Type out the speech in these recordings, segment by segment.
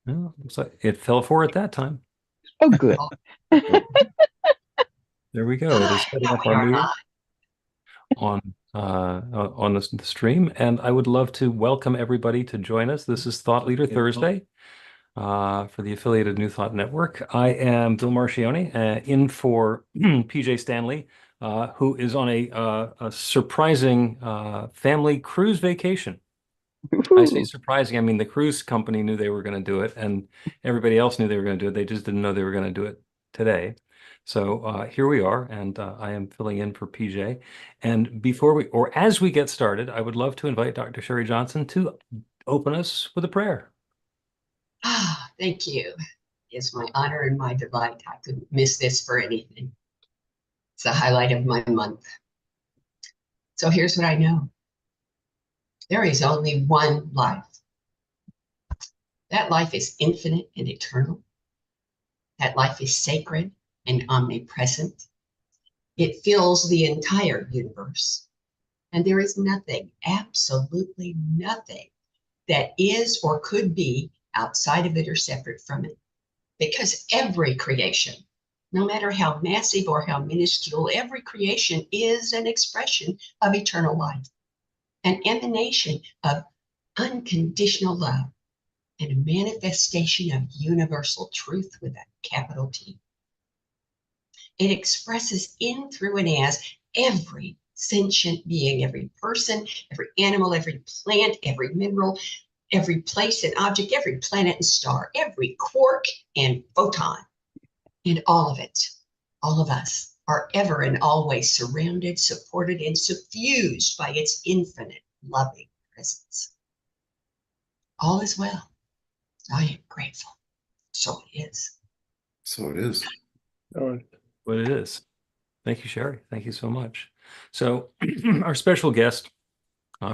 Well, so it fell for it that time. Oh, good. There we go. It is setting No, up we our are meeting not. on on the stream, and I would love to welcome everybody to join us. This is Thought Leader Thursday for the affiliated New Thought Network. I am Bill Marchiony, in for PJ Stanley, who is on a surprising family cruise vacation. I say Ooh. surprising. I mean, the cruise company knew they were going to do it, and everybody else knew they were going to do it. They just didn't know they were going to do it today. So here we are, and I am filling in for PJ. And as we get started, I would love to invite Dr. Sherry Johnson to open us with a prayer. Thank you. It's my honor and my delight. I couldn't miss this for anything. It's the highlight of my month. So here's what I know. There is only one life. That life is infinite and eternal. That life is sacred and omnipresent. It fills the entire universe. And there is nothing, absolutely nothing, that is or could be outside of it or separate from it. Because every creation, no matter how massive or how minuscule, every creation is an expression of eternal life, an emanation of unconditional love, and a manifestation of universal truth with a capital T. It expresses in, through, and as every sentient being, every person, every animal, every plant, every mineral, every place and object, every planet and star, every quark and photon, and all of it, all of us, are ever and always surrounded, supported, and suffused by its infinite loving presence. All is well. I am grateful. So it is. So it is. What it is. Thank you, Sherry. Thank you so much. So our special guest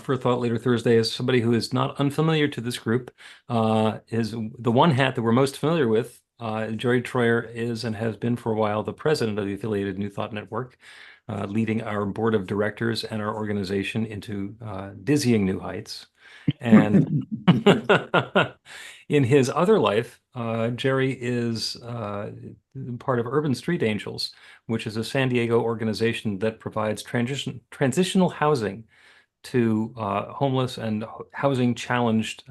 for Thought Leader Thursday is somebody who is not unfamiliar to this group. Is the one hat that we're most familiar with. Jerry Troyer is and has been for a while the president of the affiliated New Thought Network, leading our board of directors and our organization into dizzying new heights. And in his other life, Jerry is part of Urban Street Angels, which is a San Diego organization that provides transitional housing to homeless and housing challenged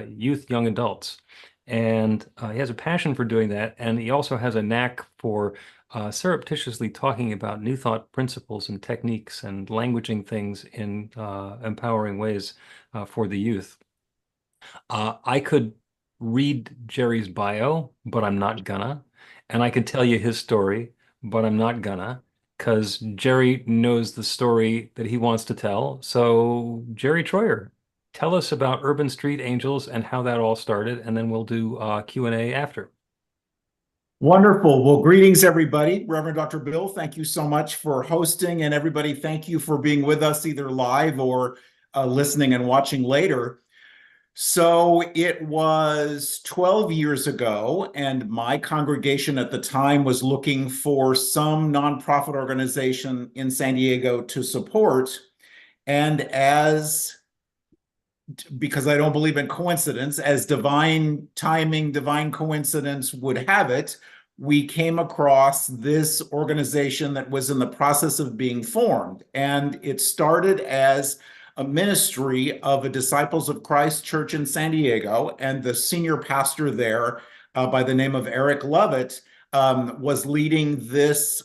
youth, young adults. And he has a passion for doing that. And he also has a knack for surreptitiously talking about New Thought principles and techniques and languaging things in empowering ways for the youth. I could read Jerry's bio, but I'm not gonna. And I could tell you his story, but I'm not gonna, because Jerry knows the story that he wants to tell. So, Jerry Troyer, tell us about Urban Street Angels and how that all started, and then we'll do Q&A after. Wonderful. Well, greetings, everybody. Reverend Dr. Bill, thank you so much for hosting. And everybody, thank you for being with us either live or listening and watching later. So it was 12 years ago, and my congregation at the time was looking for some nonprofit organization in San Diego to support. And because I don't believe in coincidence, as divine timing, divine coincidence would have it, we came across this organization that was in the process of being formed. And it started as a ministry of a Disciples of Christ church in San Diego, and the senior pastor there, by the name of Eric Lovett, was leading this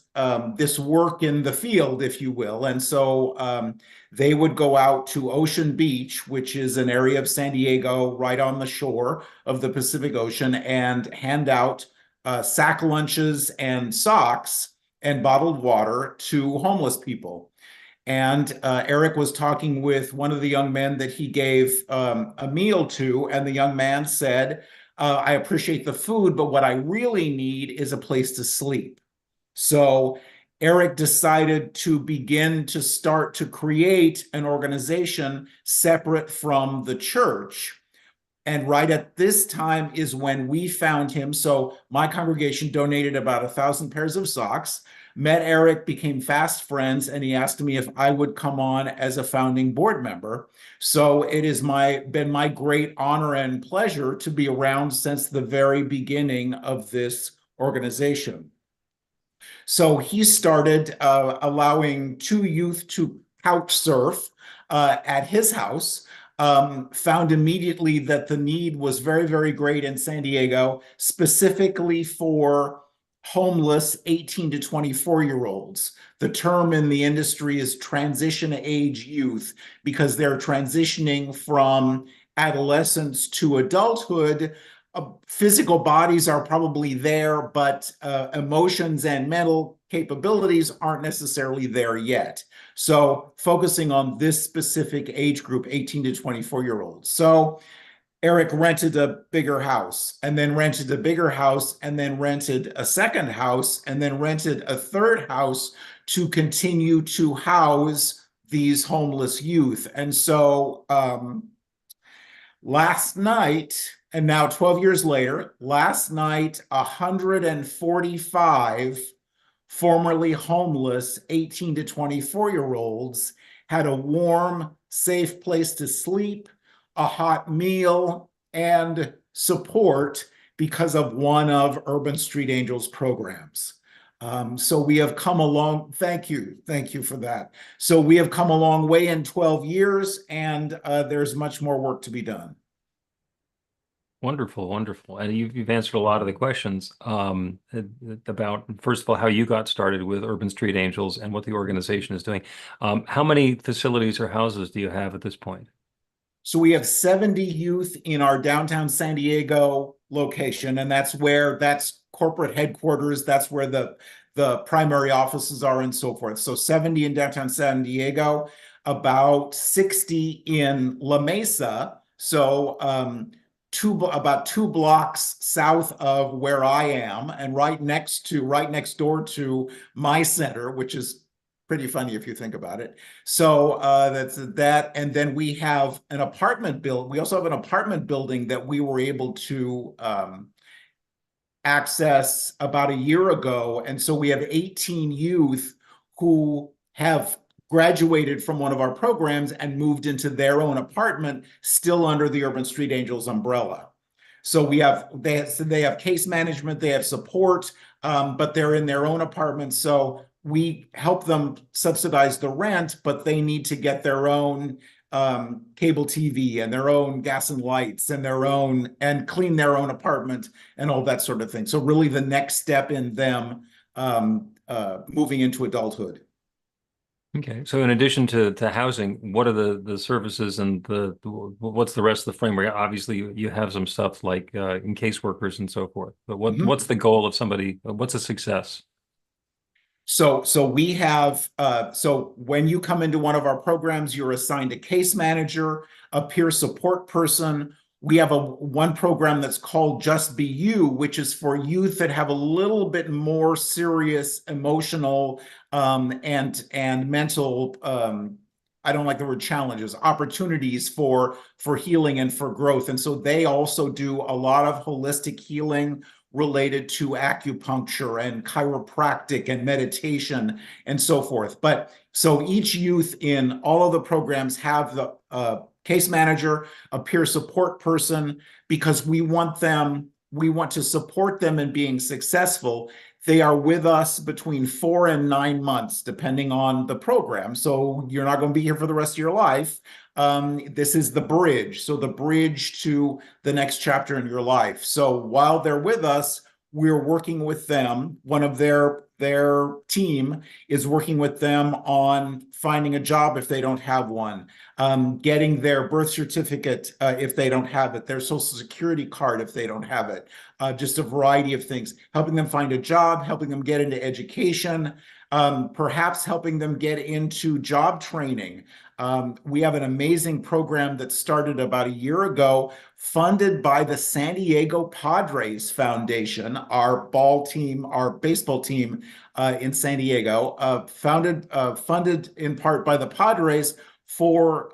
work in the field, if you will. And so they would go out to Ocean Beach, which is an area of San Diego right on the shore of the Pacific Ocean, and hand out sack lunches and socks and bottled water to homeless people. And Eric was talking with one of the young men that he gave a meal to, and the young man said, I appreciate the food, but what I really need is a place to sleep. So Eric decided to begin to start to create an organization separate from the church. And right at this time is when we found him. So my congregation donated about 1,000 pairs of socks. met Eric, became fast friends, and he asked me if I would come on as a founding board member. So it has been my great honor and pleasure to be around since the very beginning of this organization. So he started allowing 2 youth to couch surf at his house. Found immediately that the need was very, very great in San Diego, specifically for homeless 18 to 24-year-olds. The term in the industry is transition age youth, because they're transitioning from adolescence to adulthood. Physical bodies are probably there, but emotions and mental capabilities aren't necessarily there yet. So focusing on this specific age group, 18 to 24-year-olds. So Eric rented a bigger house, and then rented a bigger house, and then rented a second house, and then rented a third house to continue to house these homeless youth. And so last night, and now 12 years later, last night, 145 formerly homeless 18 to 24-year-olds had a warm, safe place to sleep, a hot meal, and support because of one of Urban Street Angels' programs. So we have come along. Thank you for that. So we have come a long way in 12 years, and there's much more work to be done. Wonderful, wonderful. And you've answered a lot of the questions about, first of all, how you got started with Urban Street Angels and what the organization is doing. How many facilities or houses do you have at this point? So we have 70 youth in our downtown San Diego location, and that's corporate headquarters. That's where the primary offices are and so forth. So 70 in downtown San Diego, about 60 in La Mesa. So about 2 blocks south of where I am, and right next door to my center, which is pretty funny if you think about it. So that's that. And then we have an apartment building. We also have an apartment building that we were able to access about a year ago. And so we have 18 youth who have graduated from one of our programs and moved into their own apartment, still under the Urban Street Angels umbrella. So they have case management, they have support, but they're in their own apartments. So we help them subsidize the rent, but they need to get their own cable TV and their own gas and lights and clean their own apartment and all that sort of thing. So really the next step in them moving into adulthood. Okay, so in addition to housing, what are the services and what's the rest of the framework? Obviously, you have some stuff like in caseworkers and so forth. But what's the goal of somebody? What's a success? So we have so when you come into one of our programs, you're assigned a case manager, a peer support person. We have one program that's called Just Be You, which is for youth that have a little bit more serious emotional and mental, I don't like the word challenges, opportunities for healing and for growth. And so they also do a lot of holistic healing related to acupuncture and chiropractic and meditation and so forth. But so each youth in all of the programs have the case manager, a peer support person, because we want to support them in being successful. They are with us between 4 and 9 months, depending on the program. So you're not going to be here for the rest of your life. This is the bridge. So the bridge to the next chapter in your life. So while they're with us, we're working with them. One of their team is working with them on finding a job if they don't have one, getting their birth certificate if they don't have it, their social security card if they don't have it, just a variety of things, helping them find a job, helping them get into education, perhaps helping them get into job training. We have an amazing program that started about a year ago, funded by the San Diego Padres Foundation, our baseball team in San Diego, funded in part by the Padres for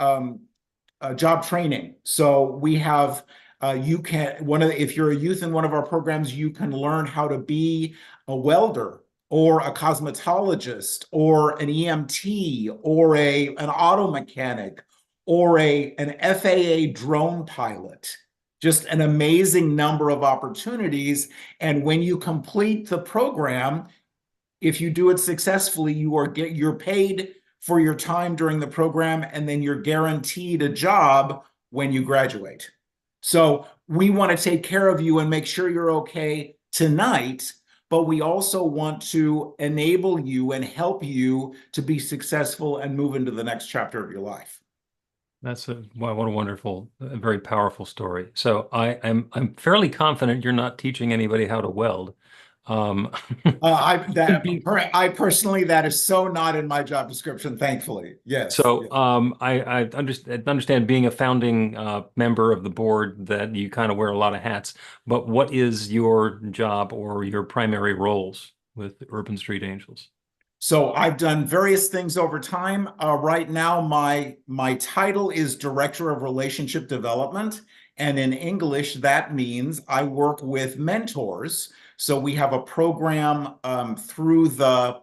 job training. So we have if you're a youth in one of our programs, you can learn how to be a welder, or a cosmetologist, or an EMT, or an auto mechanic, or an FAA drone pilot. Just an amazing number of opportunities. And when you complete the program, if you do it successfully, you're paid for your time during the program, and then you're guaranteed a job when you graduate. So we want to take care of you and make sure you're okay tonight, but we also want to enable you and help you to be successful and move into the next chapter of your life. Wow, what a wonderful, very powerful story. So I'm fairly confident you're not teaching anybody how to weld. I personally, that is so not in my job description, thankfully. Yes. So I understand being a founding member of the board that you kind of wear a lot of hats, but what is your job or your primary roles with Urban Street Angels? So I've done various things over time. Right now, my title is Director of Relationship Development. And in English, that means I work with mentors. So we have a program through the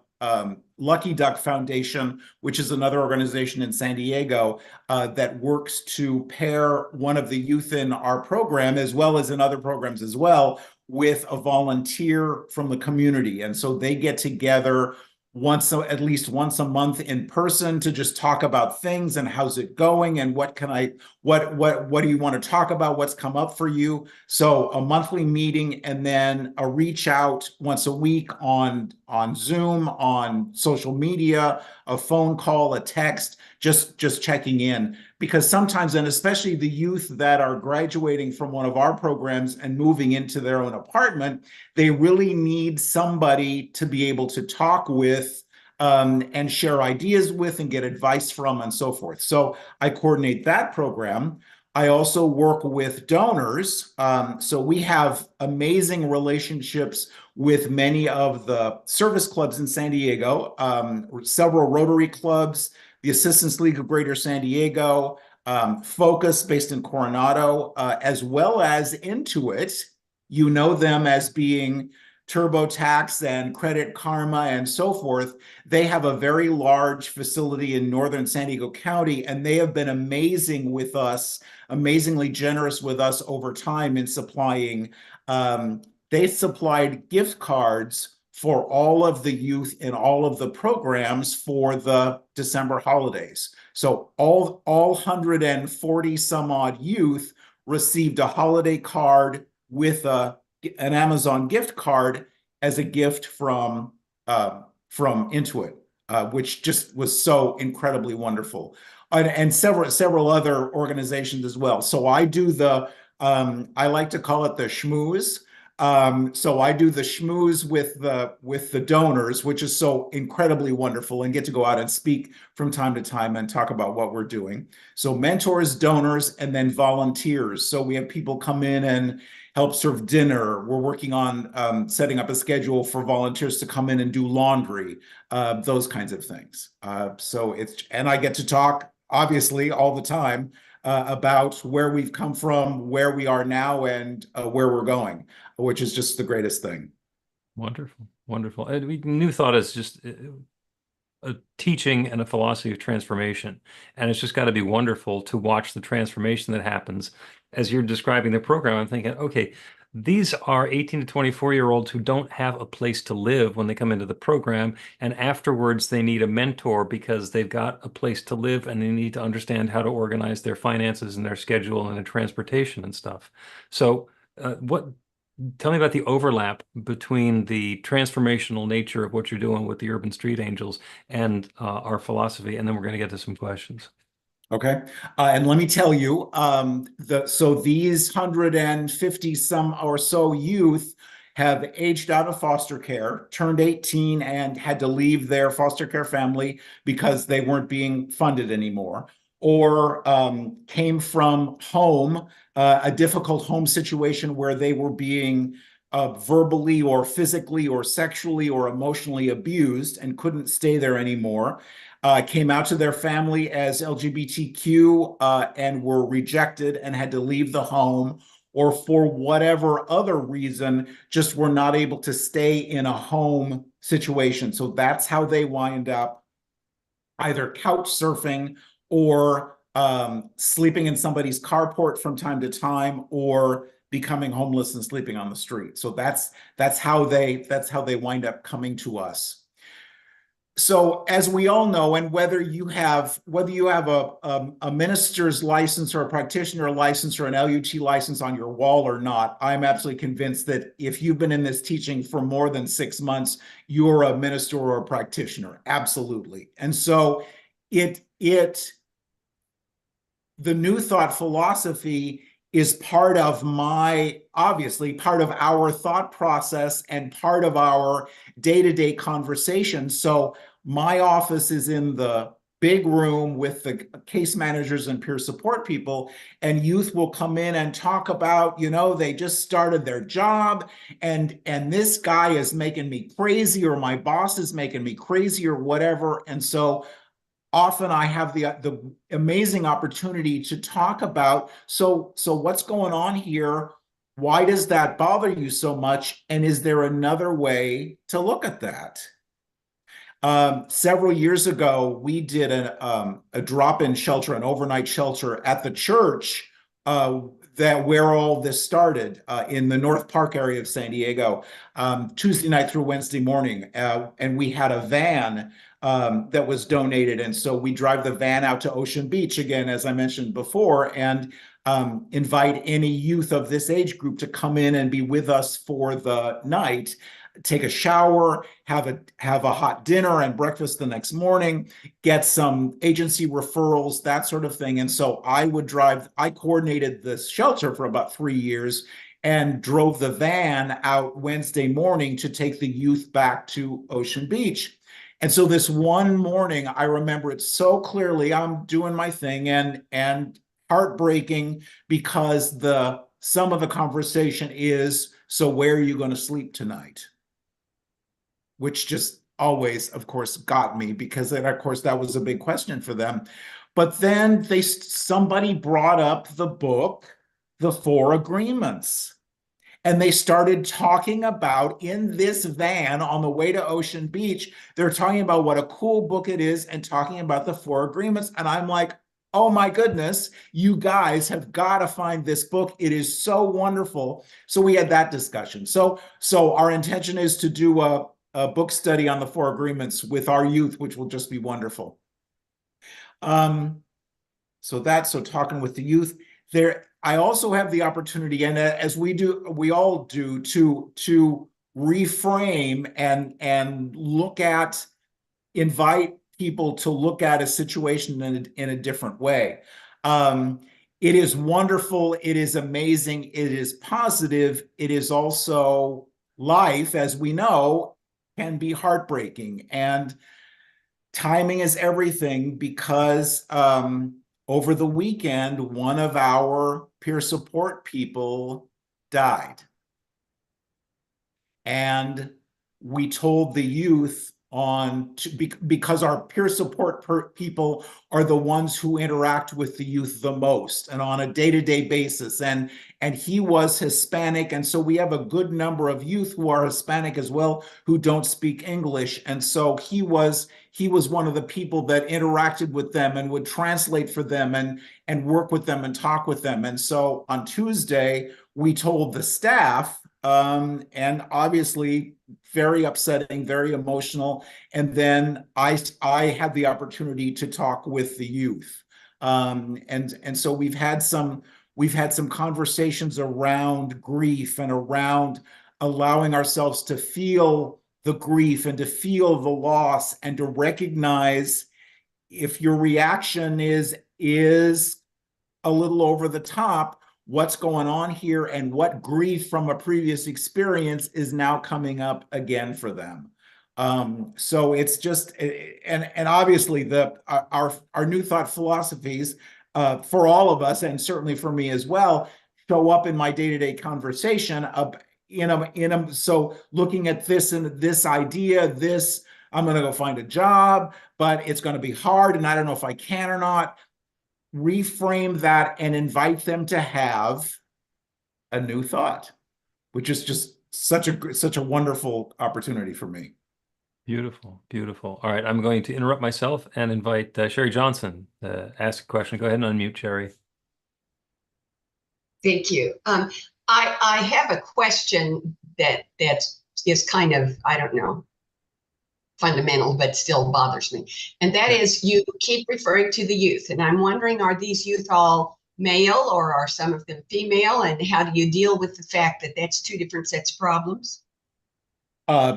Lucky Duck Foundation, which is another organization in San Diego that works to pair one of the youth in our program, as well as in other programs as well, with a volunteer from the community. And so they get together at least once a month in person to just talk about things and how's it going and what do you want to talk about, what's come up for you. So a monthly meeting, and then a reach out once a week on Zoom, on social media, a phone call, a text, just checking in. Because sometimes, and especially the youth that are graduating from one of our programs and moving into their own apartment, they really need somebody to be able to talk with and share ideas with and get advice from and so forth. So I coordinate that program. I also work with donors. So we have amazing relationships with many of the service clubs in San Diego, several Rotary clubs, the Assistance League of Greater San Diego, Focus based in Coronado, as well as Intuit. You know them as being TurboTax and Credit Karma and so forth. They have a very large facility in northern San Diego County, and they have been amazing with us, amazingly generous with us over time in supplying. They supplied gift cards for all of the youth in all of the programs for the December holidays. So all 140 some odd youth received a holiday card with an Amazon gift card as a gift from Intuit, which just was so incredibly wonderful, and several other organizations as well. So I do I like to call it the schmooze. So I do the schmooze with the donors, which is so incredibly wonderful, and get to go out and speak from time to time and talk about what we're doing. So mentors, donors, and then volunteers. So we have people come in and help serve dinner. We're working on setting up a schedule for volunteers to come in and do laundry, those kinds of things. And I get to talk, obviously, all the time about where we've come from, where we are now, and where we're going, which is just the greatest thing. Wonderful, wonderful. New Thought is just a teaching and a philosophy of transformation. And it's just got to be wonderful to watch the transformation that happens. As you're describing the program, I'm thinking, okay, these are 18 to 24-year-olds who don't have a place to live when they come into the program. And afterwards, they need a mentor because they've got a place to live and they need to understand how to organize their finances and their schedule and their transportation and stuff. So tell me about the overlap between the transformational nature of what you're doing with the Urban Street Angels and our philosophy, and then we're going to get to some questions. Okay. And let me tell you, so these 150 some or so youth have aged out of foster care, turned 18, and had to leave their foster care family because they weren't being funded anymore, or came from a difficult home situation where they were being verbally or physically or sexually or emotionally abused and couldn't stay there anymore. Came out to their family as LGBTQ and were rejected and had to leave the home, or for whatever other reason, just were not able to stay in a home situation. So that's how they wind up either couch surfing or sleeping in somebody's carport from time to time, or becoming homeless and sleeping on the street. So that's how they wind up coming to us. So as we all know, and whether you have a minister's license or a practitioner license or an LUT license on your wall or not, I'm absolutely convinced that if you've been in this teaching for more than 6 months, you're a minister or a practitioner. Absolutely. And so the New Thought philosophy is obviously part of our thought process and part of our day-to-day conversation. So my office is in the big room with the case managers and peer support people, and youth will come in and talk about, they just started their job, and this guy is making me crazy, or my boss is making me crazy, or whatever. And so often I have the amazing opportunity to talk about, so what's going on here? Why does that bother you so much? And is there another way to look at that? Several years ago, we did a drop-in shelter, an overnight shelter at the church where all this started in the North Park area of San Diego, Tuesday night through Wednesday morning. And we had a van that was donated. And so we drive the van out to Ocean Beach again, as I mentioned before, and invite any youth of this age group to come in and be with us for the night, take a shower, have a hot dinner and breakfast the next morning, get some agency referrals, that sort of thing. And so I coordinated this shelter for about 3 years and drove the van out Wednesday morning to take the youth back to Ocean Beach. And so this one morning, I remember it so clearly. I'm doing my thing and heartbreaking, because some of the conversation is, so where are you going to sleep tonight? Which just always, of course, got me, because then, of course, that was a big question for them. But then somebody brought up the book, The Four Agreements. And they started talking about, in this van on the way to Ocean Beach, they're talking about what a cool book it is and talking about the Four Agreements. And I'm like, oh my goodness, you guys have got to find this book. It is so wonderful. So we had that discussion. So our intention is to do a book study on the Four Agreements with our youth, which will just be wonderful. So talking with the youth there. I also have the opportunity, and as we all do, to reframe and invite people to look at a situation in a different way. It is wonderful. It is amazing. It is positive. It is also, life, as we know, can be heartbreaking, and timing is everything, because over the weekend, one of our peer support people died. And we told the youth because our peer support people are the ones who interact with the youth the most and on a day-to-day basis. And he was Hispanic. And so we have a good number of youth who are Hispanic as well, who don't speak English. And so he was one of the people that interacted with them and would translate for them and work with them and talk with them. And so on Tuesday, we told the staff, and obviously very upsetting, very emotional. And then I had the opportunity to talk with the youth. And so we've had some conversations around grief and around allowing ourselves to feel the grief and to feel the loss, and to recognize if your reaction is a little over the top, what's going on here, and what grief from a previous experience is now coming up again for them. So it's just, and obviously our New Thought philosophies, for all of us, and certainly for me as well, show up in my day-to-day conversation so looking at this and this idea, I'm going to go find a job, but it's going to be hard, and I don't know if I can or not. Reframe that and invite them to have a new thought, which is just such a wonderful opportunity for me. Beautiful, beautiful. All right, I'm going to interrupt myself and invite Sherry Johnson to ask a question. Go ahead and unmute, Sherry. Thank you. I have a question that is kind of, I don't know, fundamental, but still bothers me. And that is, you keep referring to the youth, and I'm wondering, are these youth all male or are some of them female? And how do you deal with the fact that that's two different sets of problems?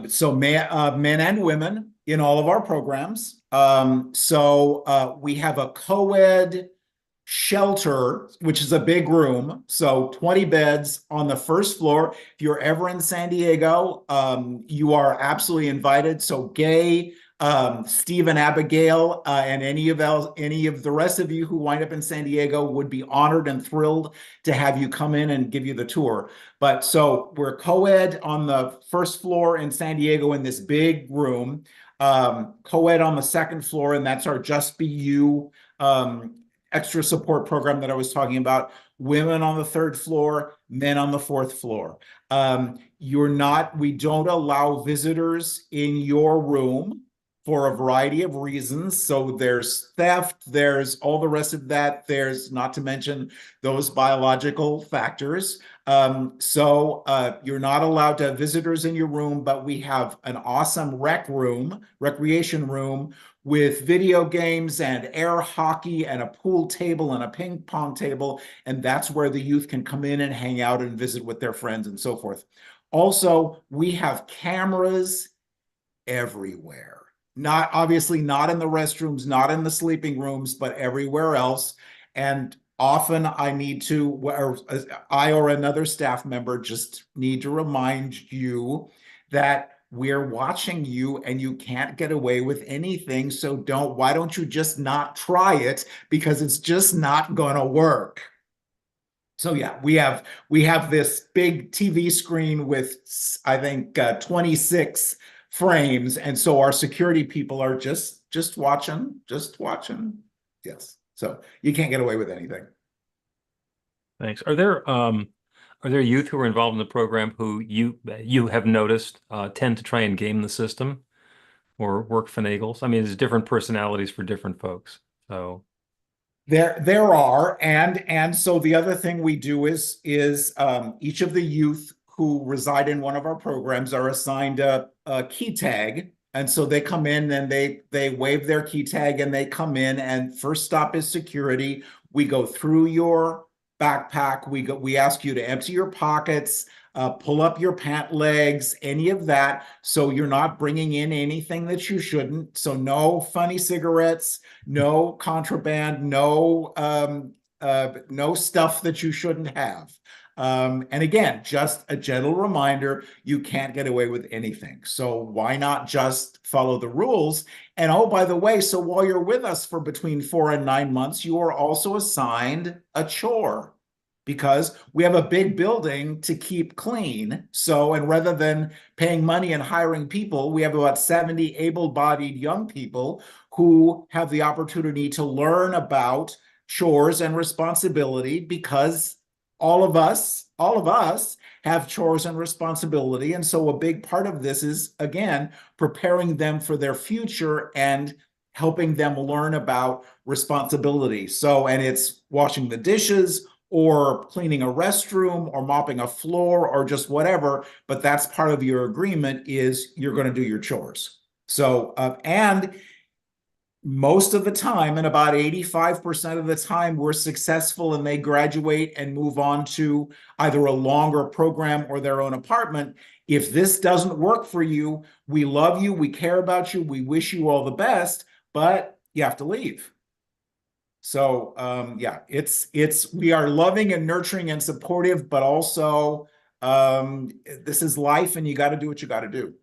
So men and women in all of our programs. We have a co-ed shelter, which is a big room. So 20 beds on the first floor. If you're ever in San Diego, you are absolutely invited. So Gay, Steve and Abigail, and any of the rest of you who wind up in San Diego would be honored and thrilled to have you come in and give you the tour. But so we're co-ed on the first floor in San Diego in this big room, co-ed on the second floor, and that's our Just Be You extra support program that I was talking about. Women on the third floor, men on the fourth floor. We don't allow visitors in your room for a variety of reasons. So there's theft, there's all the rest of that. There's not to mention those biological factors. You're not allowed to have visitors in your room, but we have an awesome recreation room with video games and air hockey and a pool table and a ping pong table. And that's where the youth can come in and hang out and visit with their friends and so forth. Also, we have cameras everywhere. Obviously not in the restrooms, not in the sleeping rooms, but everywhere else. And often I or another staff member just need to remind you that we're watching you and you can't get away with anything. So why don't you just not try it, because it's just not gonna work. So yeah, we have this big TV screen with, I think, 26 frames. And so our security people are just watching. Yes. So you can't get away with anything. Thanks. Are there youth who are involved in the program who you have noticed tend to try and game the system or work finagles? I mean, there's different personalities for different folks. So there are, and so the other thing we do is each of the youth who reside in one of our programs are assigned a key tag. And so they come in and they wave their key tag and they come in, and first stop is security. We go through your backpack. We ask you to empty your pockets, pull up your pant legs, any of that. So you're not bringing in anything that you shouldn't. So no funny cigarettes, no contraband, no stuff that you shouldn't have. And again, just a gentle reminder, you can't get away with anything. So why not just follow the rules? And oh, by the way, so while you're with us for between 4 and 9 months, you are also assigned a chore, because we have a big building to keep clean. So, and rather than paying money and hiring people, we have about 70 able-bodied young people who have the opportunity to learn about chores and responsibility, because all of us have chores and responsibility. And so a big part of this is, again, preparing them for their future and helping them learn about responsibility. So, and it's washing the dishes or cleaning a restroom or mopping a floor or just whatever, but that's part of your agreement, is you're going to do your chores. So, and most of the time, and about 85% of the time, we're successful and they graduate and move on to either a longer program or their own apartment. If this doesn't work for you, we love you, we care about you, we wish you all the best, but you have to leave. So yeah, we are loving and nurturing and supportive, but also this is life and you got to do what you got to do.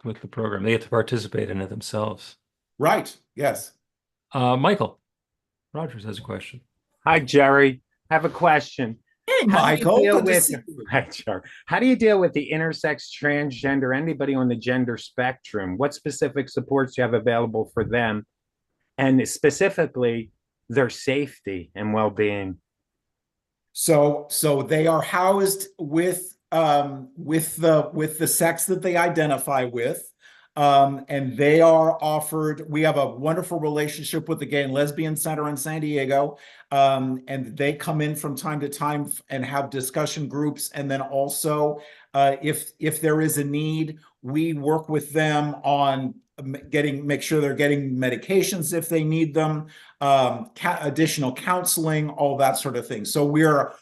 With the program, they get to participate in it themselves. Right. Yes. Michael Rogers has a question. Hi, Jerry. I have a question. Hey, Michael. Good to see you. Hi, Jerry. How do you deal with the intersex, transgender, anybody on the gender spectrum? What specific supports do you have available for them? And specifically, their safety and well-being? So they are housed with the sex that they identify with. And they are offered, we have a wonderful relationship with the Gay and Lesbian Center in San Diego. And they come in from time to time and have discussion groups. And then also, if there is a need, we work with them on make sure they're getting medications if they need them, additional counseling, all that sort of thing. So we are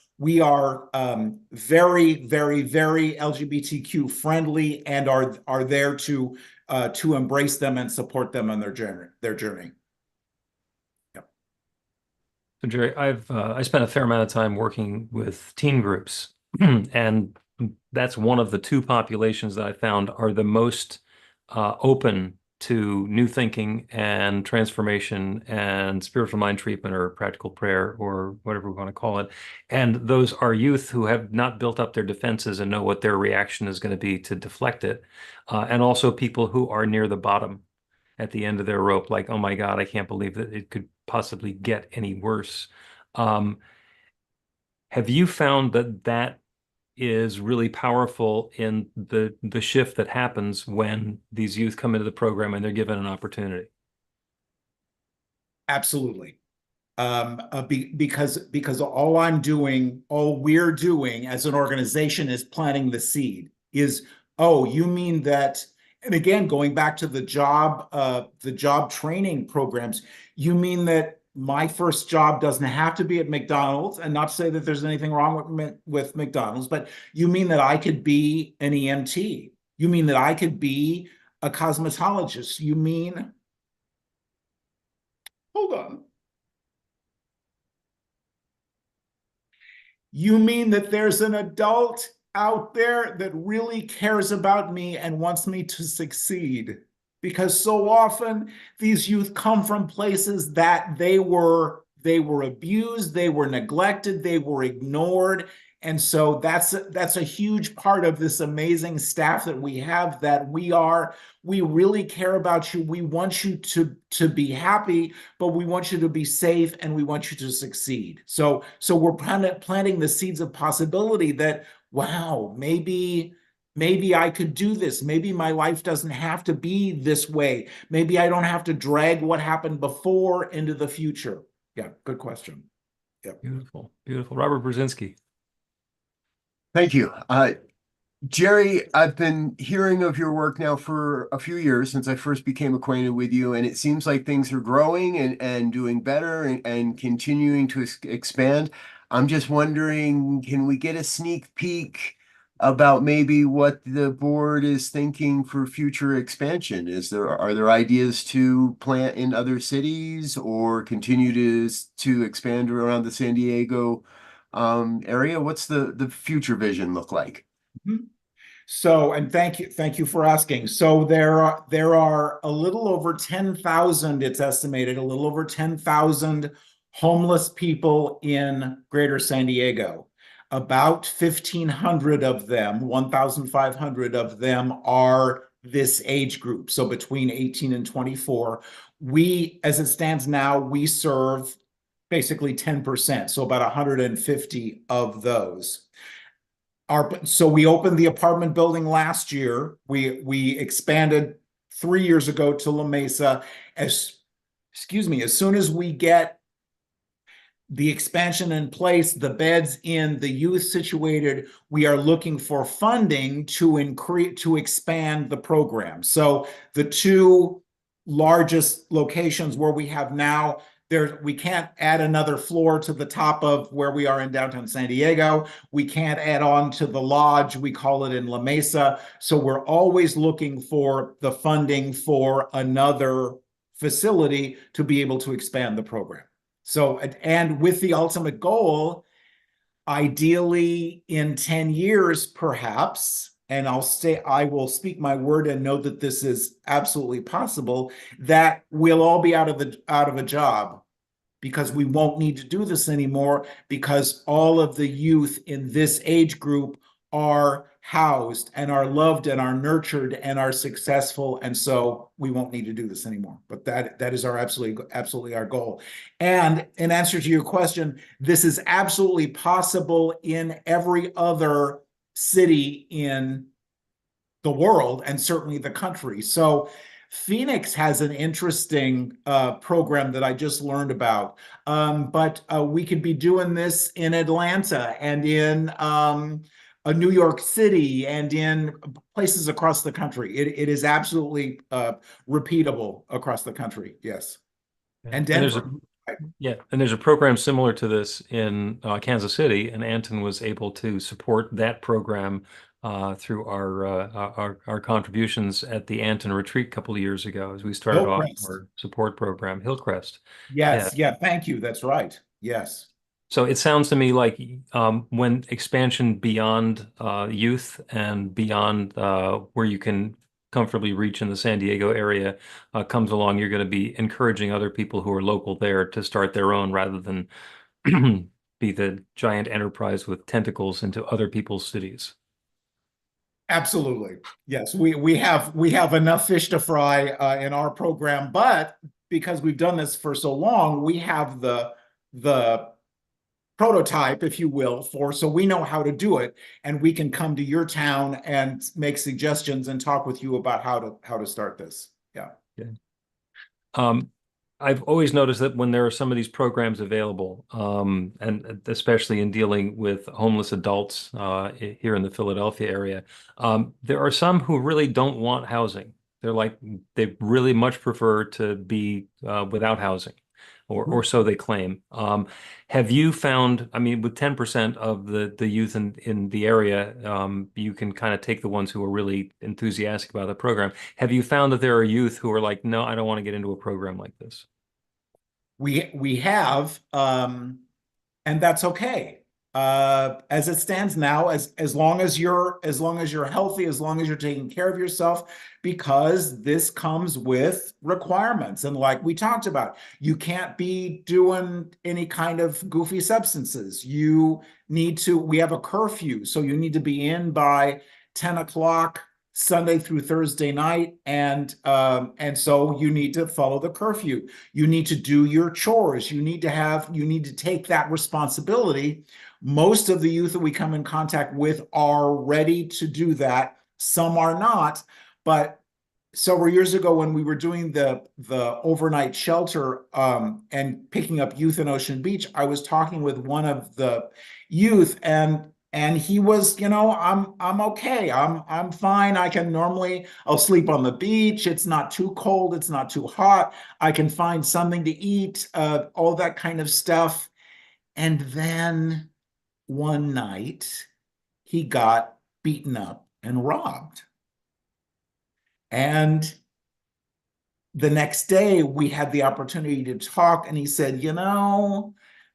very, very, very LGBTQ friendly, and are there to embrace them and support them on their journey. Yep. So Jerry, I spent a fair amount of time working with teen groups, and that's one of the two populations that I found are the most open to new thinking and transformation and spiritual mind treatment or practical prayer or whatever we want to call it. And those are youth who have not built up their defenses and know what their reaction is going to be to deflect it. And also people who are near the bottom at the end of their rope, like, oh my God, I can't believe that it could possibly get any worse. Have you found that is really powerful in the shift that happens when these youth come into the program and they're given an opportunity? Absolutely. Because all we're doing as an organization is planting the seed. Oh, you mean that? And again, going back to the job training programs, you mean that my first job doesn't have to be at McDonald's, and not to say that there's anything wrong with McDonald's, but you mean that I could be an EMT? You mean that I could be a cosmetologist? You mean, hold on. You mean that there's an adult out there that really cares about me and wants me to succeed? Because so often these youth come from places that they were abused, they were neglected, they were ignored. And so that's a huge part of this amazing staff that we have, that we really care about you. We want you to be happy, but we want you to be safe, and we want you to succeed. So we're planting the seeds of possibility that, wow, maybe I could do this. Maybe my life doesn't have to be this way. Maybe I don't have to drag what happened before into the future. Yeah, good question. Yeah. Beautiful, beautiful. Robert Brzezinski. Thank you. Jerry, I've been hearing of your work now for a few years, since I first became acquainted with you, and it seems like things are growing and doing better and continuing to expand. I'm just wondering, can we get a sneak peek about maybe what the board is thinking for future expansion? Are there ideas to plant in other cities or continue to expand around the San Diego area? What's the future vision look like? Mm-hmm. So, and thank you for asking. So there are a little over 10,000, it's estimated, a little over 10,000 homeless people in Greater San Diego. About 1,500 of them, 1,500 of them are this age group. So between 18 and 24. As it stands now, we serve basically 10%. So about 150 of those. So we opened the apartment building last year. We expanded 3 years ago to La Mesa. As soon as we get the expansion in place, the beds in, the youth situated, we are looking for funding to expand the program. So the two largest locations where we have now, we can't add another floor to the top of where we are in downtown San Diego. We can't add on to the lodge, we call it, in La Mesa. So we're always looking for the funding for another facility to be able to expand the program. So, and with the ultimate goal, ideally in 10 years, perhaps, and I will speak my word and know that this is absolutely possible, that we'll all be out of a job, because we won't need to do this anymore, because all of the youth in this age group are housed and are loved and are nurtured and are successful. And so we won't need to do this anymore. But that is our absolutely our goal. And in answer to your question, this is absolutely possible in every other city in the world and certainly the country. So Phoenix has an interesting program that I just learned about, but we could be doing this in Atlanta and in New York City and in places across the country. It is absolutely repeatable across the country. Yes, and Denver. And there's a program similar to this in Kansas City, and Anton was able to support that program through our contributions at the Anton retreat a couple of years ago as we started off our support program, Hillcrest. Yes, yeah, thank you. That's right. Yes. So it sounds to me like when expansion beyond youth and beyond where you can comfortably reach in the San Diego area comes along, you're going to be encouraging other people who are local there to start their own rather than be the giant enterprise with tentacles into other people's cities. Absolutely. Yes, we have enough fish to fry in our program, but because we've done this for so long, we have the prototype, if you will, so we know how to do it, and we can come to your town and make suggestions and talk with you about how to start this. Yeah. I've always noticed that when there are some of these programs available, and especially in dealing with homeless adults here in the Philadelphia area, there are some who really don't want housing. They really much prefer to be without housing. Or so they claim. Have you found, I mean, with 10% of the youth in the area, you can kind of take the ones who are really enthusiastic about the program. Have you found that there are youth who are like, no, I don't want to get into a program like this? We have, and that's okay. As it stands now, as long as you're healthy, as long as you're taking care of yourself, because this comes with requirements. And like we talked about, you can't be doing any kind of goofy substances. We have a curfew, so you need to be in by 10 o'clock Sunday through Thursday night, and so you need to follow the curfew. You need to do your chores. You need to take that responsibility. Most of the youth that we come in contact with are ready to do that. Some are not, but several years ago when we were doing the overnight shelter and picking up youth in Ocean Beach, I was talking with one of the youth, and he was, I'm okay. I'm fine. I'll sleep on the beach. It's not too cold. It's not too hot. I can find something to eat, all that kind of stuff. And then one night he got beaten up and robbed. And the next day we had the opportunity to talk, and he said,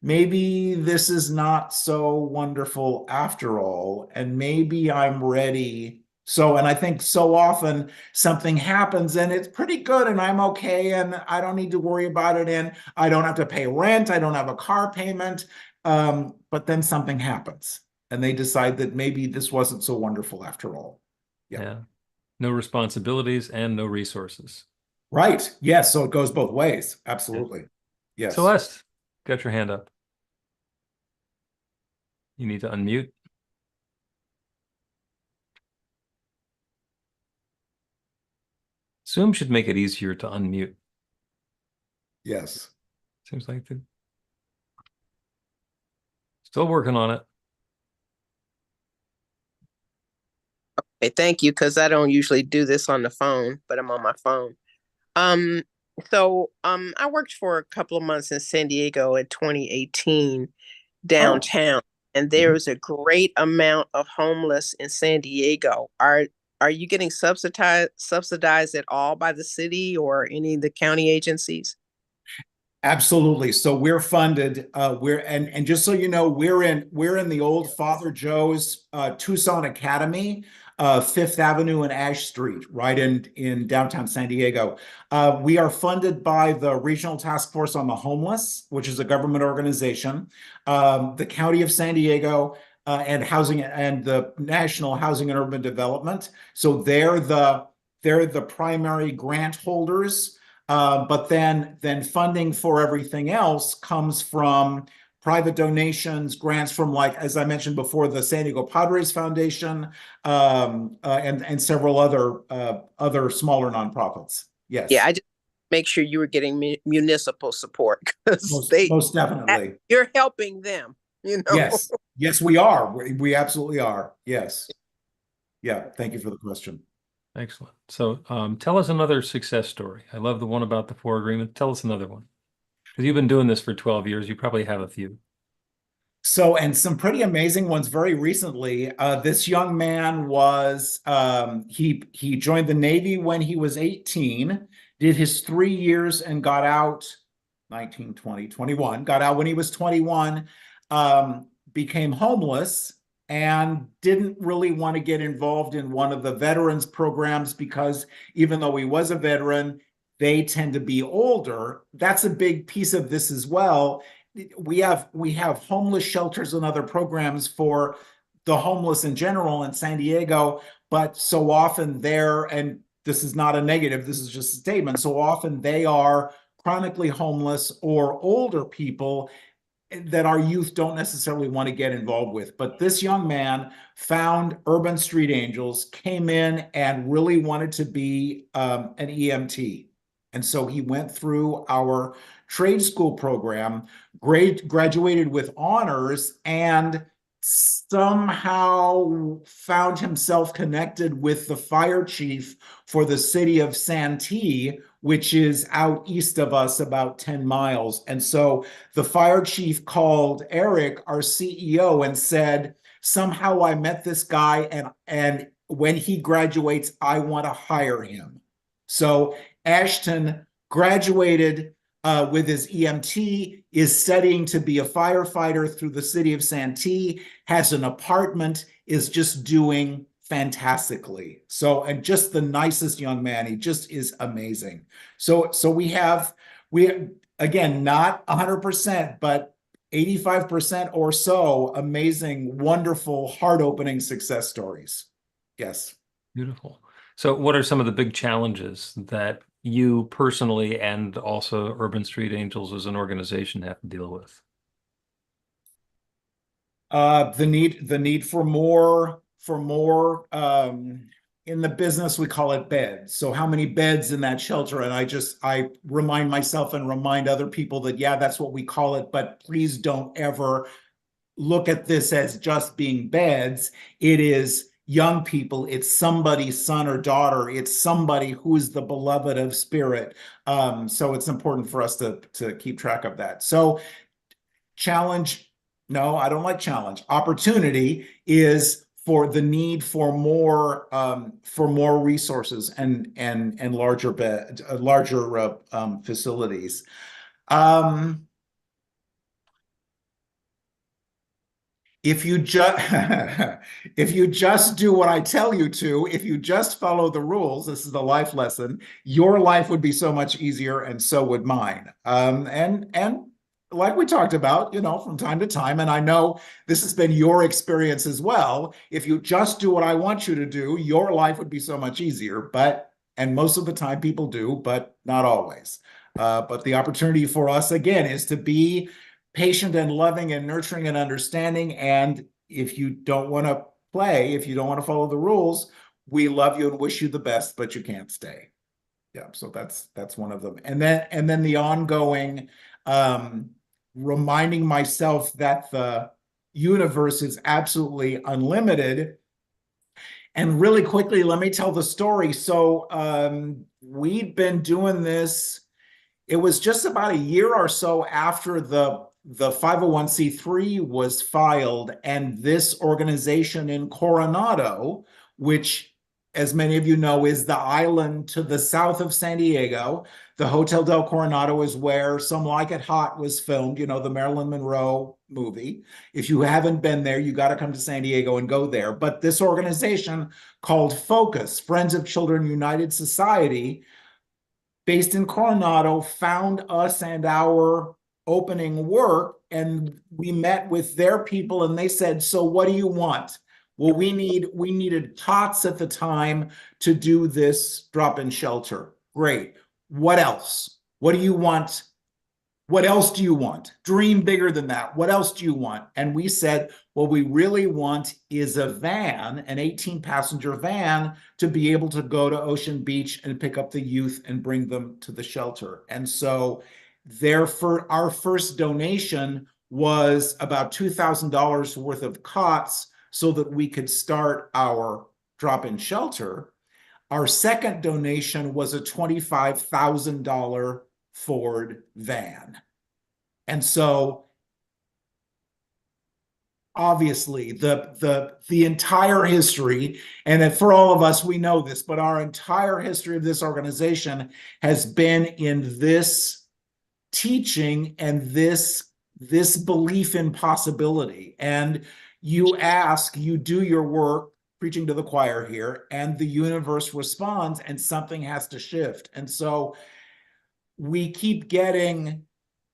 maybe this is not so wonderful after all, and maybe I'm ready. And I think so often something happens and it's pretty good and I'm okay and I don't need to worry about it and I don't have to pay rent, I don't have a car payment, but then something happens and they decide that maybe this wasn't so wonderful after all. Yeah. No responsibilities and no resources. Right. Yes. So it goes both ways. Absolutely. Yes. Celeste, got your hand up. You need to unmute. Zoom should make it easier to unmute. Yes. Seems like they're still working on it. Okay, thank you, because I don't usually do this on the phone, but I'm on my phone. I worked for a couple of months in San Diego in 2018 downtown, and there's a great amount of homeless in San Diego. Are you getting subsidized at all by the city or any of the county agencies? Absolutely. So we're funded. And just so you know, we're in the old Father Joe's Tucson Academy, Fifth Avenue and Ash Street, right in downtown San Diego. We are funded by the Regional Task Force on the Homeless, which is a government organization, the County of San Diego, and housing and the National Housing and Urban Development. So they're the primary grant holders. But then funding for everything else comes from private donations, grants from, like, as I mentioned before, the San Diego Padres Foundation, and several other smaller nonprofits. Yes. Yeah, I just make sure you were getting municipal support because Most definitely. you're helping them, you know. Yes. Yes, we are. We absolutely are. Yes. Yeah. Thank you for the question. Excellent. So tell us another success story. I love the one about the 4 agreement. Tell us another one. Because you've been doing this for 12 years. You probably have a few. So, and some pretty amazing ones very recently. This young man was, he joined the Navy when he was 18, did his 3 years and got out 19, 20, 21, got out when he was 21, became homeless and didn't really want to get involved in one of the veterans programs because even though he was a veteran, they tend to be older. That's a big piece of this as well. We have homeless shelters and other programs for the homeless in general in San Diego, but so often and this is not a negative, this is just a statement, so often they are chronically homeless or older people that our youth don't necessarily want to get involved with. But this young man found Urban Street Angels, came in and really wanted to be an EMT. And so he went through our trade school program, graduated with honors, and somehow found himself connected with the fire chief for the city of Santee, which is out east of us about 10 miles. And so the fire chief called Eric, our CEO, and said, somehow I met this guy, and when he graduates, I want to hire him. So Ashton graduated with his EMT, is studying to be a firefighter through the city of Santee, has an apartment, is just doing fantastically. So, and just the nicest young man. He just is amazing. So we again, not 100%, but 85% or so amazing, wonderful, heart-opening success stories. Yes. Beautiful. So what are some of the big challenges that you personally and also Urban Street Angels as an organization have to deal with? The need for more in the business, we call it beds. So how many beds in that shelter? And I remind myself and remind other people that, yeah, that's what we call it, but please don't ever look at this as just being beds. It is young people, it's somebody's son or daughter, it's somebody who's the beloved of spirit. So it's important for us to keep track of that. So challenge, no, I don't like challenge. Opportunity is for the need for more resources and larger facilities. If you just do what I tell you to, if you just follow the rules, this is the life lesson, your life would be so much easier, and so would mine. And like we talked about, from time to time, and I know this has been your experience as well, if you just do what I want you to do, your life would be so much easier. And most of the time people do, but not always. But the opportunity for us, again, is to be patient and loving and nurturing and understanding. And if you don't want to play, if you don't want to follow the rules, we love you and wish you the best, but you can't stay. Yeah, so that's one of them. And then the ongoing reminding myself that the universe is absolutely unlimited. And really quickly, let me tell the story. So we'd been doing this. It was just about a year or so after the 501c3 was filed, and this organization in Coronado, which, as many of you know, is the island to the south of San Diego. The Hotel del Coronado is where Some Like It Hot was filmed, the Marilyn Monroe movie. If you haven't been there, you got to come to San Diego and go there. But this organization called Focus, Friends of Children United Society, based in Coronado, found us and our opening work and we met with their people, and they said, so what do you want? Well, we needed cots at the time to do this drop-in shelter. Great. What else? What do you want? What else do you want? Dream bigger than that. What else do you want? And we said, what we really want is a van, an 18-passenger van, to be able to go to Ocean Beach and pick up the youth and bring them to the shelter. And so therefore, our first donation was about $2,000 worth of cots so that we could start our drop-in shelter. Our second donation was a $25,000 Ford van. And so obviously the entire history, and for all of us, we know this, but our entire history of this organization has been in this teaching and this belief in possibility. And you do your work, preaching to the choir here, and the universe responds, and something has to shift. And so we keep getting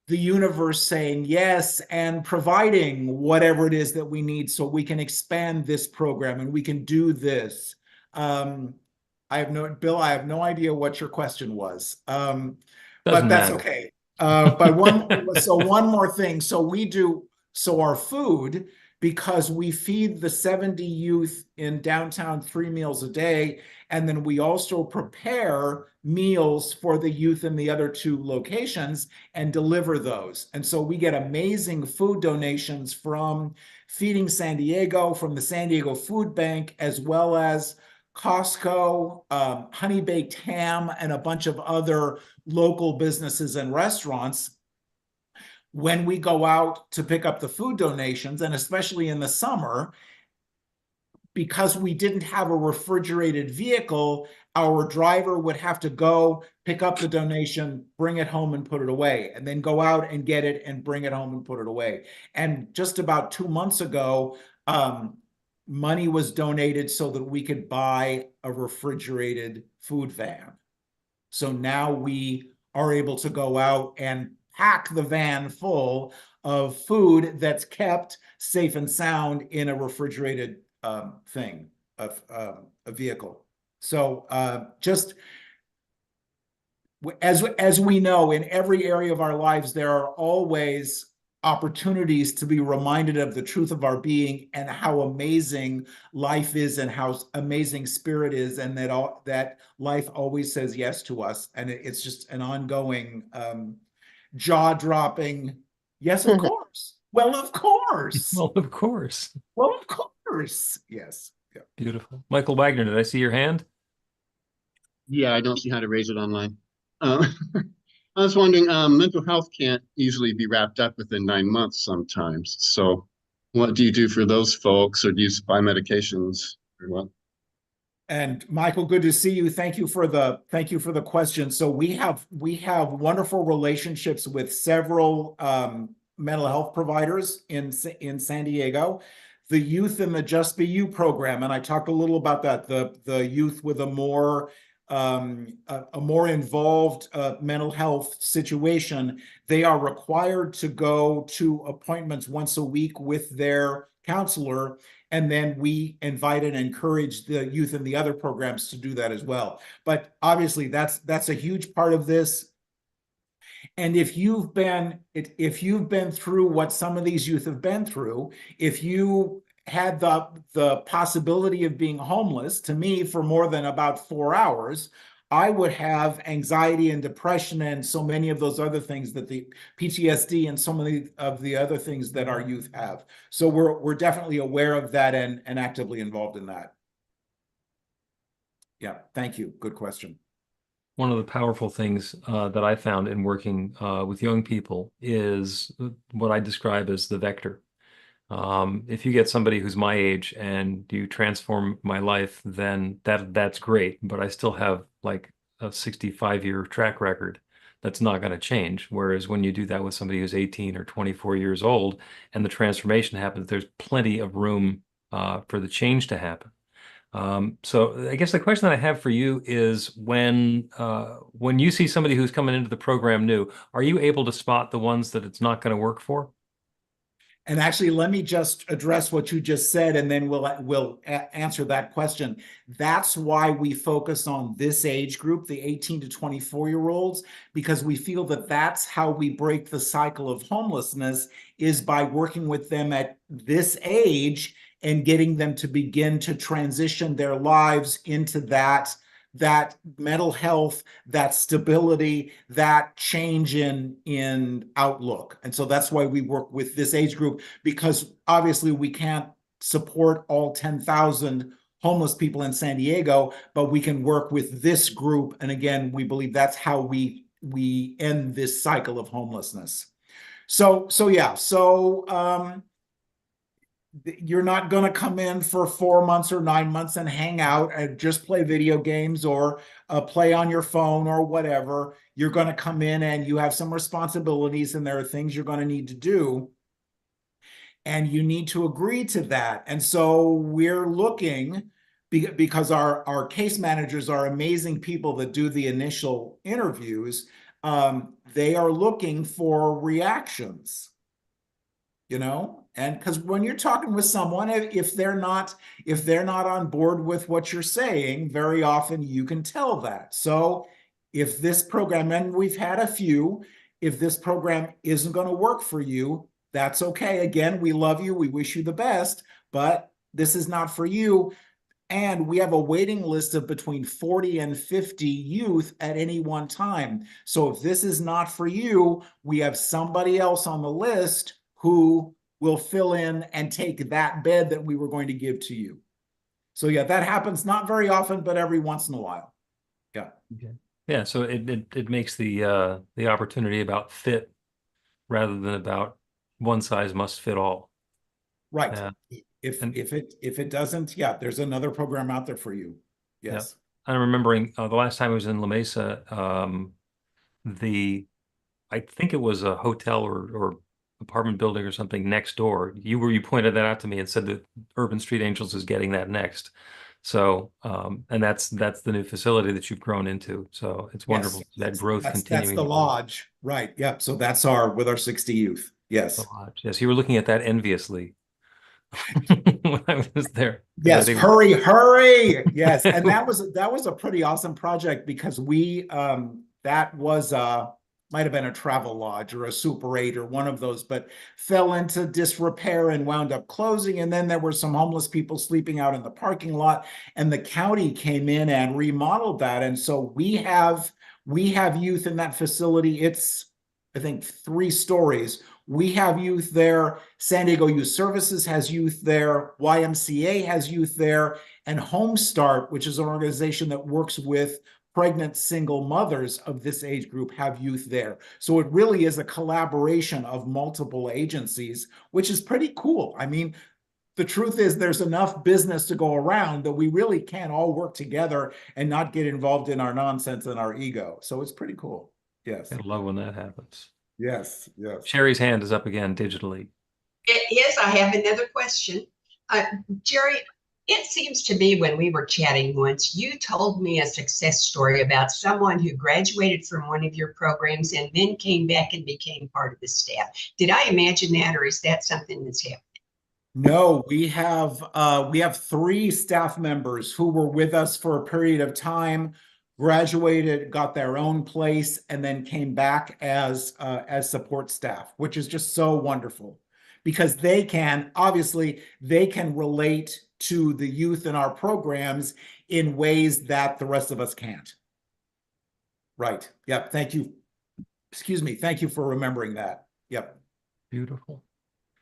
the universe saying yes and providing whatever it is that we need so we can expand this program and we can do this. Bill, I have no idea what your question was, but that's okay. But one more thing. So our food, because we feed the 70 youth in downtown 3 meals a day, and then we also prepare meals for the youth in the other 2 locations and deliver those. And so we get amazing food donations from Feeding San Diego, from the San Diego Food Bank, as well as Costco, Honey Baked Ham, and a bunch of other local businesses and restaurants. When we go out to pick up the food donations, and especially in the summer, because we didn't have a refrigerated vehicle, our driver would have to go pick up the donation, bring it home and put it away, and then go out and get it and bring it home and put it away. And just about 2 months ago, money was donated so that we could buy a refrigerated food van. So now we are able to go out and pack the van full of food that's kept safe and sound in a refrigerated a vehicle. So just as we know, in every area of our lives, there are always opportunities to be reminded of the truth of our being and how amazing life is and how amazing spirit is, and that life always says yes to us. And it's just an ongoing jaw-dropping, yes, of course. Well, of course. Well, of course. Well, of course. Yes. Yeah. Beautiful. Michael Wagner, did I see your hand? Yeah, I don't see how to raise it online. I was wondering, mental health can't easily be wrapped up within 9 months sometimes. So what do you do for those folks, or do you supply medications or what? And Michael, good to see you. Thank you for the question. So we have wonderful relationships with several mental health providers in San Diego. The youth in the Just Be You program, and I talked a little about that. The youth with a more involved mental health situation, they are required to go to appointments once a week with their counselor, and then we invite and encourage the youth in the other programs to do that as well. But obviously, that's a huge part of this. And if you've been through what some of these youth have been through, if you had the possibility of being homeless, to me, for more than about 4 hours, I would have anxiety and depression and so many of those other things that the PTSD and so many of the other things that our youth have. So we're definitely aware of that and actively involved in that. Yeah, thank you. Good question. One of the powerful things that I found in working with young people is what I describe as the vector. If you get somebody who's my age and you transform my life, then that's great. But I still have like a 65-year track record that's not going to change. Whereas when you do that with somebody who's 18 or 24 years old and the transformation happens, there's plenty of room for the change to happen. So I guess the question that I have for you is when you see somebody who's coming into the program new, are you able to spot the ones that it's not going to work for? And actually, let me just address what you just said, and then we'll answer that question. That's why we focus on this age group, the 18 to 24-year-olds, because we feel that that's how we break the cycle of homelessness, is by working with them at this age and getting them to begin to transition their lives into that mental health, that stability, that change in outlook. And so that's why we work with this age group, because obviously we can't support all 10,000 homeless people in San Diego, but we can work with this group. And again, we believe that's how we end this cycle of homelessness. So you're not going to come in for 4 months or 9 months and hang out and just play video games or play on your phone or whatever. You're going to come in and you have some responsibilities, and there are things you're going to need to do. And you need to agree to that. And so we're looking, because our case managers are amazing people that do the initial interviews. They are looking for reactions. And because when you're talking with someone, if they're not on board with what you're saying, very often you can tell that. So if this program, and we've had a few, if this program isn't going to work for you, that's okay. Again, we love you, we wish you the best, but this is not for you. And we have a waiting list of between 40 and 50 youth at any one time. So if this is not for you, we have somebody else on the list who will fill in and take that bed that we were going to give to you. So yeah, that happens not very often, but every once in a while. Yeah. Okay. Yeah. So it makes the opportunity about fit rather than about one size must fit all. Right. If it doesn't, yeah, there's another program out there for you. Yes. Yeah. I'm remembering the last time I was in La Mesa, I think it was a hotel or apartment building or something next door. You pointed that out to me and said that Urban Street Angels is getting that next. So and that's the new facility that you've grown into. So it's wonderful, that growth continuing. That's the lodge, right? Yep. So that's with our 60 youth. Yes. The lodge. Yes, you were looking at that enviously when I was there. Yes, hurry. Yes, and that was a pretty awesome project, because that was might have been a travel lodge or a Super 8 or one of those, but fell into disrepair and wound up closing. And then there were some homeless people sleeping out in the parking lot, and the county came in and remodeled that. And so we have youth in that facility. It's, I think, 3 stories. We have youth there. San Diego Youth Services has youth there. YMCA has youth there. And Home Start, which is an organization that works with pregnant single mothers of this age group, have youth there. So it really is a collaboration of multiple agencies, which is pretty cool. I mean, the truth is there's enough business to go around that we really can all work together and not get involved in our nonsense and our ego. So it's pretty cool. Yes. I love when that happens. Yes. Sherry's hand is up again digitally. It is. I have another question. Jerry, it seems to me when we were chatting once, you told me a success story about someone who graduated from one of your programs and then came back and became part of the staff. Did I imagine that, or is that something that's happening? No, we have 3 staff members who were with us for a period of time, graduated, got their own place, and then came back as support staff, which is just so wonderful, because they can relate to the youth in our programs in ways that the rest of us can't. Right. Yep. Thank you. Excuse me. Thank you for remembering that. Yep. Beautiful.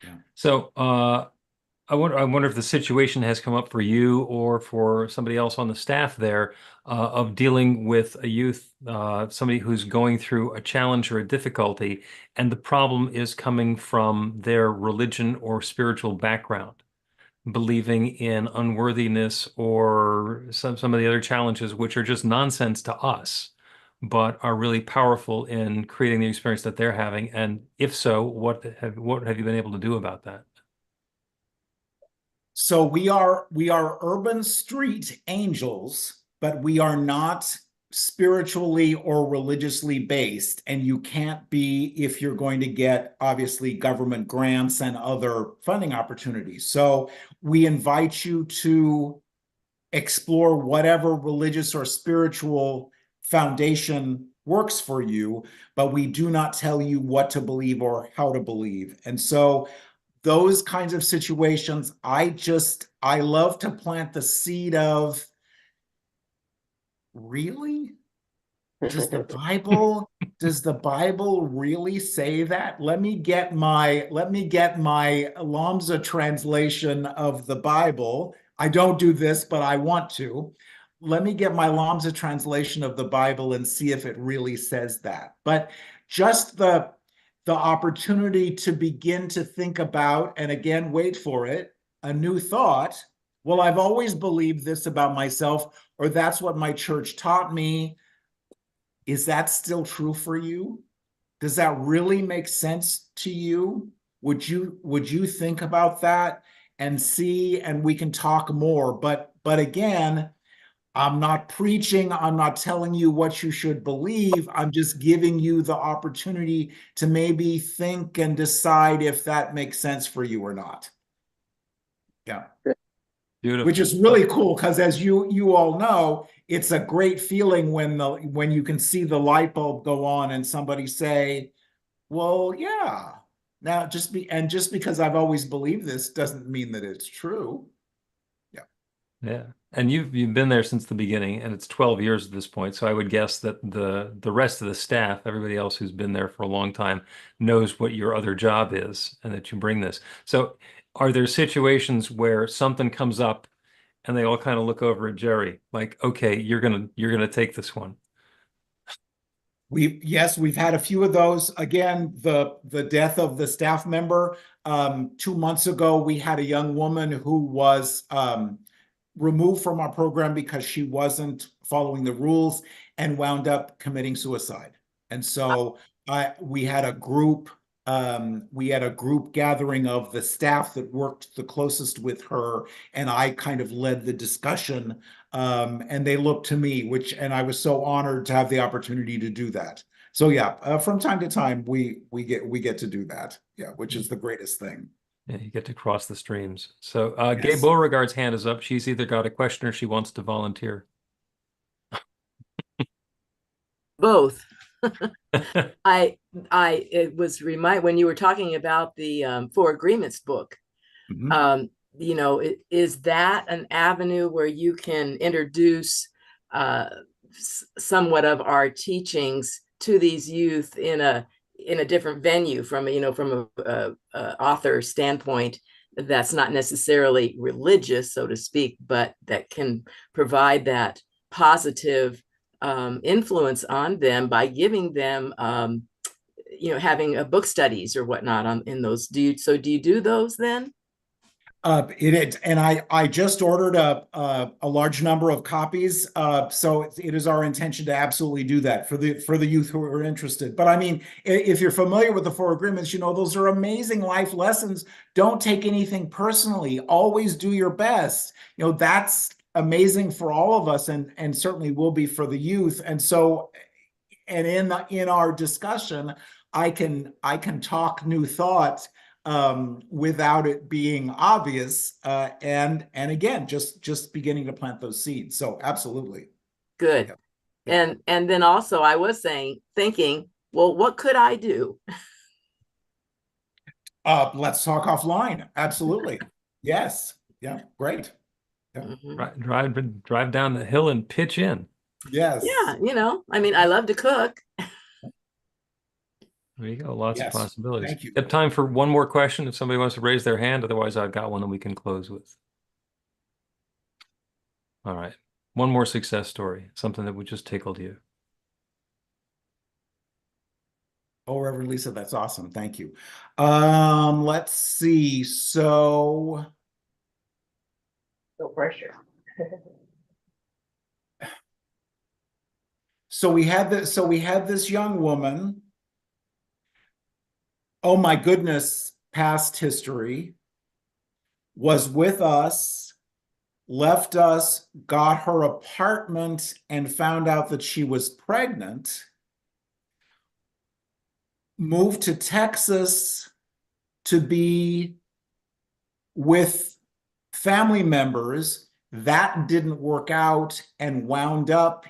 Yeah. So I wonder if the situation has come up for you or for somebody else on the staff there of dealing with a youth, somebody who's going through a challenge or a difficulty, and the problem is coming from their religion or spiritual background, believing in unworthiness or some of the other challenges, which are just nonsense to us, but are really powerful in creating the experience that they're having. And if so, what have you been able to do about that? So we are urban street angels, but we are not spiritually or religiously based, and you can't be if you're going to get obviously government grants and other funding opportunities. So we invite you to explore whatever religious or spiritual foundation works for you, but we do not tell you what to believe or how to believe. And so those kinds of situations, I love to plant the seed of, really? Does the Bible really say that? Let me get my Lambda translation of the Bible. I don't do this, but I want to. Let me get my Lambda translation of the Bible and see if it really says that. But just the opportunity to begin to think about, and again, wait for it, a new thought. Well, I've always believed this about myself, or that's what my church taught me. Is that still true for you? Does that really make sense to you? Would you think about that and see, and we can talk more. But again, I'm not preaching, I'm not telling you what you should believe. I'm just giving you the opportunity to maybe think and decide if that makes sense for you or not. Yeah. Beautiful. Which is really cool, because as you all know, it's a great feeling when you can see the light bulb go on and somebody say, well, yeah. Now just because I've always believed this doesn't mean that it's true. Yeah. Yeah. And you've been there since the beginning, and it's 12 years at this point. So I would guess that the rest of the staff, everybody else who's been there for a long time, knows what your other job is and that you bring this. So are there situations where something comes up and they all kind of look over at Jerry like, okay, you're gonna take this one? Yes, we've had a few of those. Again, the death of the staff member. 2 months ago, we had a young woman who was removed from our program because she wasn't following the rules and wound up committing suicide. And so we had a group gathering of the staff that worked the closest with her, and I kind of led the discussion. And they looked to me, and I was so honored to have the opportunity to do that. So yeah, from time to time, we get to do that. Yeah, which is the greatest thing. Yeah, you get to cross the streams. So Gay Yes. Beauregard's hand is up. She's either got a question or she wants to volunteer. Both. It was when you were talking about the Four Agreements book. Mhm. Is that an avenue where you can introduce somewhat of our teachings to these youth in a different venue from a author standpoint that's not necessarily religious, so to speak, but that can provide that positive influence on them by giving them having a book studies or whatnot in those. Do you do those then? And I just ordered a large number of copies. So it is our intention to absolutely do that for the youth who are interested. But I mean, if you're familiar with the Four Agreements, those are amazing life lessons. Don't take anything personally. Always do your best. That's amazing for all of us, and certainly will be for the youth. And so, and in our discussion, I can talk new thoughts without it being obvious, and again, just beginning to plant those seeds. So absolutely. Good. Yeah. And then also I was thinking, well, what could I do? Let's talk offline. Absolutely. Yes. Yeah. Great. Yeah. Mm-hmm. Drive down the hill and pitch in. Yes. Yeah. I mean, I love to cook. There you go. Lots of possibilities. Thank you. Got time for one more question if somebody wants to raise their hand. Otherwise, I've got one that we can close with. All right. One more success story, something that would just tickled you. Oh, Reverend Lisa, that's awesome. Thank you. Let's see. So No pressure. So we had this young woman. Oh my goodness, past history, was with us, left us, got her apartment, and found out that she was pregnant, moved to Texas to be with family members. That didn't work out and wound up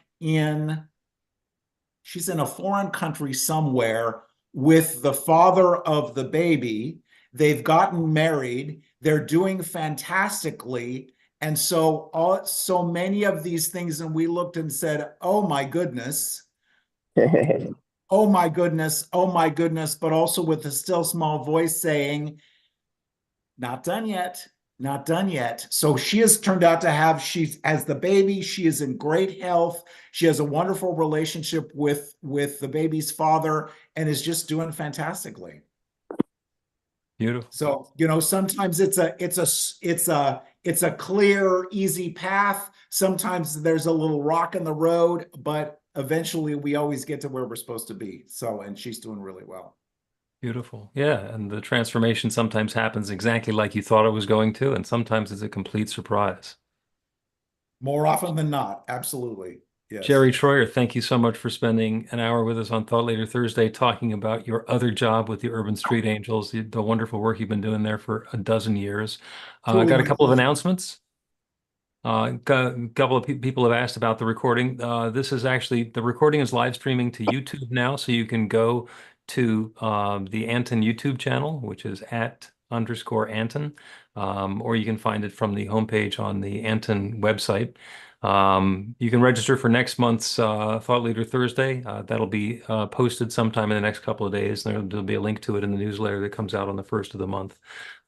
she's in a foreign country somewhere with the father of the baby. They've gotten married. They're doing fantastically. And so many of these things, and we looked and said, oh my goodness, oh my goodness, oh my goodness, but also with a still small voice saying, not done yet, not done yet. So she has turned out to have, as the baby, she is in great health. She has a wonderful relationship with the baby's father and is just doing fantastically. Beautiful. So, you know, sometimes it's a clear, easy path. Sometimes there's a little rock in the road, but eventually we always get to where we're supposed to be. So, and she's doing really well. Beautiful. Yeah. And the transformation sometimes happens exactly like you thought it was going to, and sometimes it's a complete surprise. More often than not. Absolutely. Yes. Jerry Troyer, thank you so much for spending an hour with us on Thought Leader Thursday, talking about your other job with the Urban Street Angels, the wonderful work you've been doing there for a dozen years. I got a couple of announcements. A couple of people have asked about the recording. The recording is live streaming to YouTube now, so you can go to the Anton YouTube channel, which is @_Anton, or you can find it from the homepage on the Anton website. You can register for next month's Thought Leader Thursday. That'll be posted sometime in the next couple of days. There'll be a link to it in the newsletter that comes out on the 1st of the month.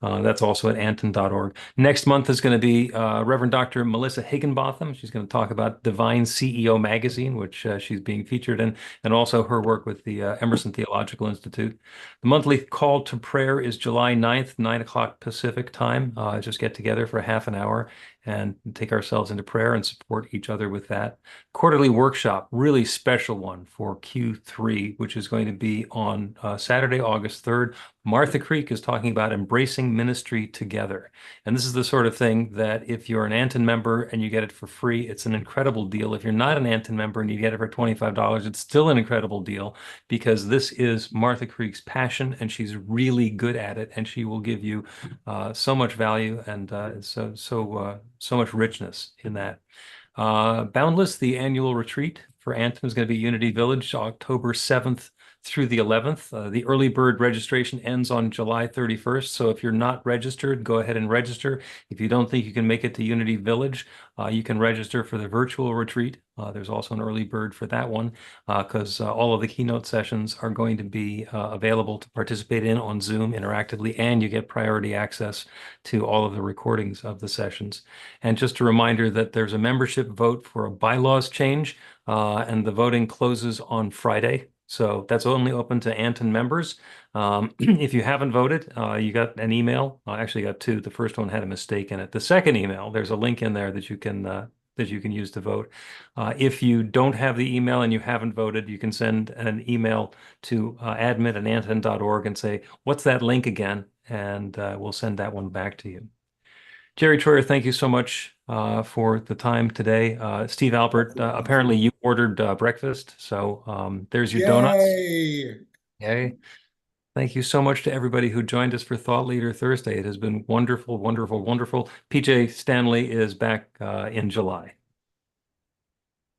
That's also at anton.org. Next month is going to be Reverend Dr. Melissa Higginbotham. She's going to talk about Divine CEO Magazine, which she's being featured in, and also her work with the Emerson Theological Institute. The monthly call to prayer is July 9th, 9 o'clock Pacific time. Just get together for half an hour and take ourselves into prayer and support each other with that. Quarterly workshop, really special one for Q3, which is going to be on Saturday, August 3rd. Martha Creek is talking about embracing ministry together. And this is the sort of thing that if you're an Anton member and you get it for free, it's an incredible deal. If you're not an Anton member and you get it for $25, it's still an incredible deal, because this is Martha Creek's passion and she's really good at it, and she will give you so much value and so much richness in that. Boundless, the annual retreat for Anton, is going to be Unity Village, October 7th through the 11th. The early bird registration ends on July 31st. So if you're not registered, go ahead and register. If you don't think you can make it to Unity Village, you can register for the virtual retreat. There's also an early bird for that one, because all of the keynote sessions are going to be available to participate in on Zoom interactively, and you get priority access to all of the recordings of the sessions. And just a reminder that there's a membership vote for a bylaws change, and the voting closes on Friday. So that's only open to Anton members. If you haven't voted, you got an email. I actually got two. The first one had a mistake in it. The second email, there's a link in there that you can use to vote. If you don't have the email and you haven't voted, you can send an email to admin@anton.org and say, what's that link again? And we'll send that one back to you. Jerry Troyer, thank you so much for the time today. Steve Albert, apparently you ordered breakfast, so there's your donuts. Yay. Thank you so much to everybody who joined us for Thought Leader Thursday. It has been wonderful, wonderful, wonderful. PJ Stanley is back in July.